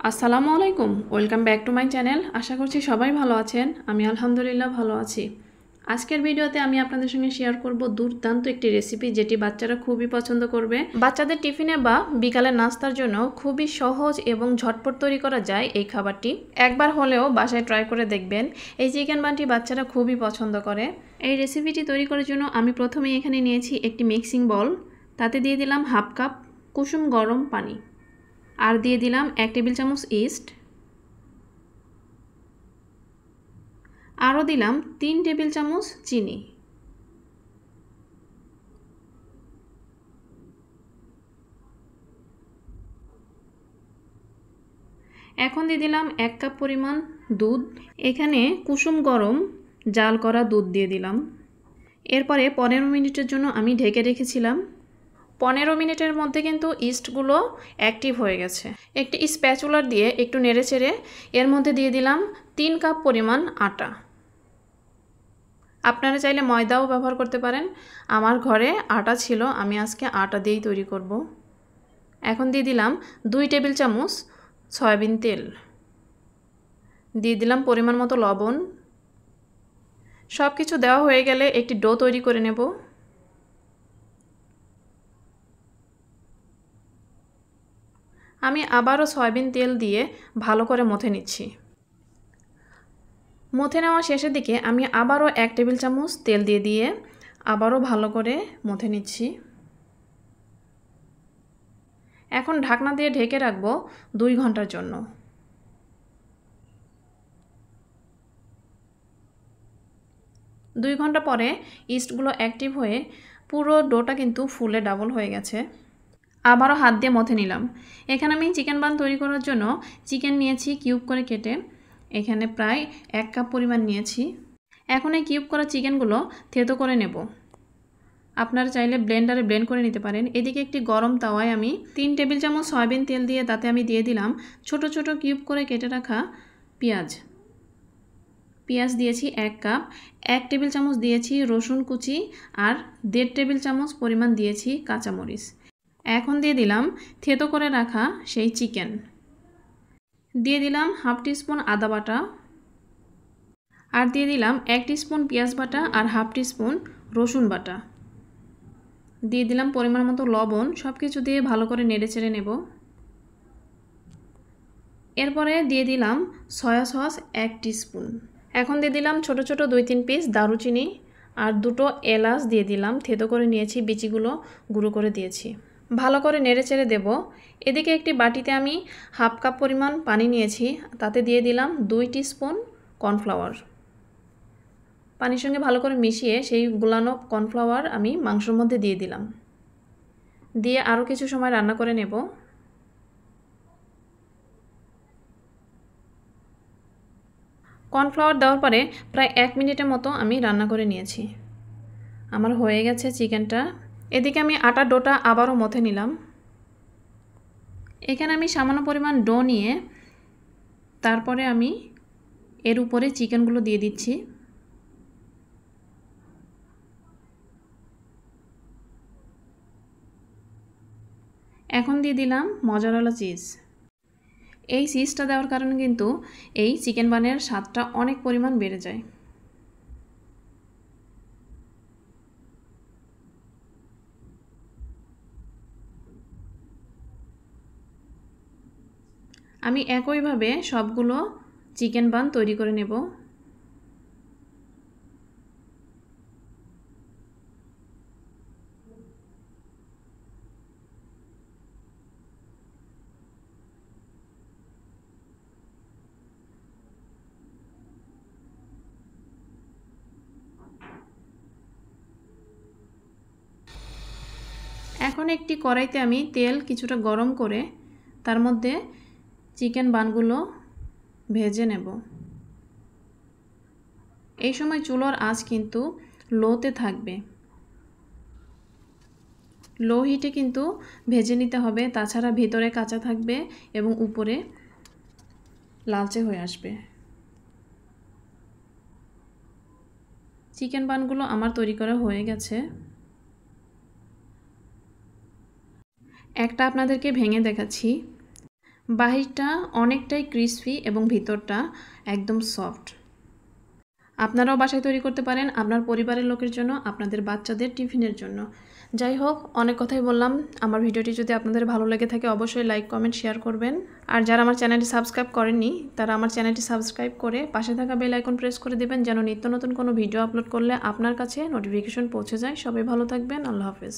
আসসালামু আলাইকুম, welcome back to my channel. আশা করছি সবাই ভালো আছেন। আমি আলহামদুলিল্লাহ ভালো আছি। আজকের ভিডিওতে আমি আপনাদের সঙ্গে শেয়ার করব দুর্দান্ত একটি রেসিপি, যেটি বাচ্চারা খুবই পছন্দ করবে। বাচ্চাদের টিফিনে বা বিকালের নাস্তার জন্য খুবই সহজ এবং ঝটপট তৈরি করা যায় এই খাবারটি। একবার হলেও বাসায় ট্রাই করে দেখবেন। এই চিকেন বানটি বাচ্চারা খুবই পছন্দ করে। এই রেসিপিটি তৈরি করার জন্য আমি প্রথমেই এখানে নিয়েছি একটি মিক্সিং বল। তাতে দিয়ে দিলাম হাফ কাপ কুসুম গরম পানি, আর দিয়ে দিলাম 1 টেবিল চামচ ইস্ট, আরও দিলাম 3 টেবিল চামচ চিনি। এখন দিয়ে দিলাম 1 কাপ পরিমাণ দুধ। এখানে কুসুম গরম জাল করা দুধ দিয়ে দিলাম। এরপরে 15 মিনিটের জন্য আমি ঢেকে রেখেছিলাম। 15 মিনিটের মধ্যে কিন্তু ইস্টগুলো অ্যাক্টিভ হয়ে গেছে। একটি স্প্যাচুলার দিয়ে একটু নেড়েচেড়ে এর মধ্যে দিয়ে দিলাম 3 কাপ পরিমাণ আটা। আপনারা চাইলে ময়দাও ব্যবহার করতে পারেন। আমার ঘরে আটা ছিল, আমি আজকে আটা দিয়েই তৈরি করব। এখন দিয়ে দিলাম 2 টেবিল চামচ সয়াবিন তেল, দিয়ে দিলাম পরিমাণ মতো লবণ। সব কিছু দেওয়া হয়ে গেলে একটি ডো তৈরি করে নেব। আমি আবারও সয়াবিন তেল দিয়ে ভালো করে মথে নিচ্ছি। মথে নেওয়া শেষের দিকে আমি আবারও 1 টেবিল চামচ তেল দিয়ে আবারও ভালো করে মথে নিচ্ছি। এখন ঢাকনা দিয়ে ঢেকে রাখবো 2 ঘন্টার জন্য। 2 ঘন্টা পরে ইস্টগুলো অ্যাক্টিভ হয়ে পুরো ডোটা কিন্তু ফুলে ডাবল হয়ে গেছে। আবারও হাত দিয়ে মথে নিলাম। এখানে আমি চিকেন বান তৈরি করার জন্য চিকেন নিয়েছি কিউব করে কেটে। এখানে প্রায় 1 কাপ পরিমাণ নিয়েছি। এখন এই কিউব করা চিকেনগুলো থেতো করে নেব। আপনারা চাইলে ব্লেন্ডারে ব্লেন্ড করে নিতে পারেন। এদিকে একটি গরম তাওয়ায় আমি 3 টেবিল চামচ সয়াবিন তেল দিয়ে তাতে আমি দিয়ে দিলাম ছোট ছোট কিউব করে কেটে রাখা পেঁয়াজ দিয়েছি 1 কাপ। 1 টেবিল চামচ দিয়েছি রসুন কুচি, আর 1.5 টেবিল চামচ পরিমাণ দিয়েছি কাঁচামরিচ। এখন দিয়ে দিলাম থেতো করে রাখা সেই চিকেন। দিয়ে দিলাম হাফ টিস্পুন আদা বাটা, আর দিয়ে দিলাম 1 টিস্পুন পেঁয়াজ বাটা আর হাফ টিস্পুন রসুন বাটা। দিয়ে দিলাম পরিমাণ মতো লবণ। সব কিছু দিয়ে ভালো করে নেড়েচেড়ে নেব। এরপরে দিয়ে দিলাম সয়া সস 1 টিস্পুন। এখন দিয়ে দিলাম ছোট ছোট 2-3 পিস দারুচিনি, আর 2টো এলাচ দিয়ে দিলাম। থেতো করে নিয়েছি, বিচিগুলো গুঁড়ো করে দিয়েছি। ভালো করে নেড়েচেড়ে দেব। এদিকে একটি বাটিতে আমি হাফ কাপ পরিমাণ পানি নিয়েছি, তাতে দিয়ে দিলাম 2 টিস্পুন কর্নফ্লাওয়ার। পানির সঙ্গে ভালো করে মিশিয়ে সেই গুলানো কর্নফ্লাওয়ার আমি মাংসের মধ্যে দিয়ে দিলাম। দিয়ে আরও কিছু সময় রান্না করে নেব। কর্নফ্লাওয়ার দেওয়ার পরে প্রায় 1 মিনিটের মতো আমি রান্না করে নিয়েছি। আমার হয়ে গেছে চিকেনটা। এদিকে আমি আটার ডোটা আবারও মথে নিলাম। এখানে আমি সামান্য পরিমাণ ডো নিয়ে তারপরে আমি এর উপরে চিকেনগুলো দিয়ে দিচ্ছি। এখন দিয়ে দিলাম মজারেলা চিজ। এই চিজটা দেওয়ার কারণে কিন্তু এই চিকেন বানের স্বাদটা অনেক পরিমাণ বেড়ে যায়। আমি একইভাবে সবগুলো চিকেন বান তৈরি করে নেব। এখন একটি কড়াইতে আমি তেল কিছুটা গরম করে তার মধ্যে চিকেন বানগুলো ভেজে নেব। এই সময় চুলার আঁচ কিন্তু লোতে থাকবে। লো হিটে কিন্তু ভেজে নিতে হবে, তাছাড়া ভিতরে কাঁচা থাকবে এবং উপরে লালচে হয়ে আসবে। চিকেন বানগুলো আমার তৈরি করা হয়ে গেছে। একটা আপনাদেরকে ভেঙে দেখাচ্ছি। বাহিরটা অনেকটাই ক্রিসপি এবং ভিতরটা একদম সফট। আপনারাও বাসায় তৈরি করতে পারেন আপনার পরিবারের লোকের জন্য, আপনাদের বাচ্চাদের টিফিনের জন্য। যাই হোক, অনেক কথাই বললাম। আমার ভিডিওটি যদি আপনাদের ভালো লেগে থাকে অবশ্যই লাইক, কমেন্ট, শেয়ার করবেন। আর যারা আমার চ্যানেলটি সাবস্ক্রাইব করেননি তারা আমার চ্যানেলটি সাবস্ক্রাইব করে পাশে থাকা বেল আইকন প্রেস করে দেবেন, যেন নিত্য নতুন কোনো ভিডিও আপলোড করলে আপনার কাছে নোটিফিকেশন পৌঁছে যায়। সবাই ভালো থাকবেন। আল্লাহ হাফেজ।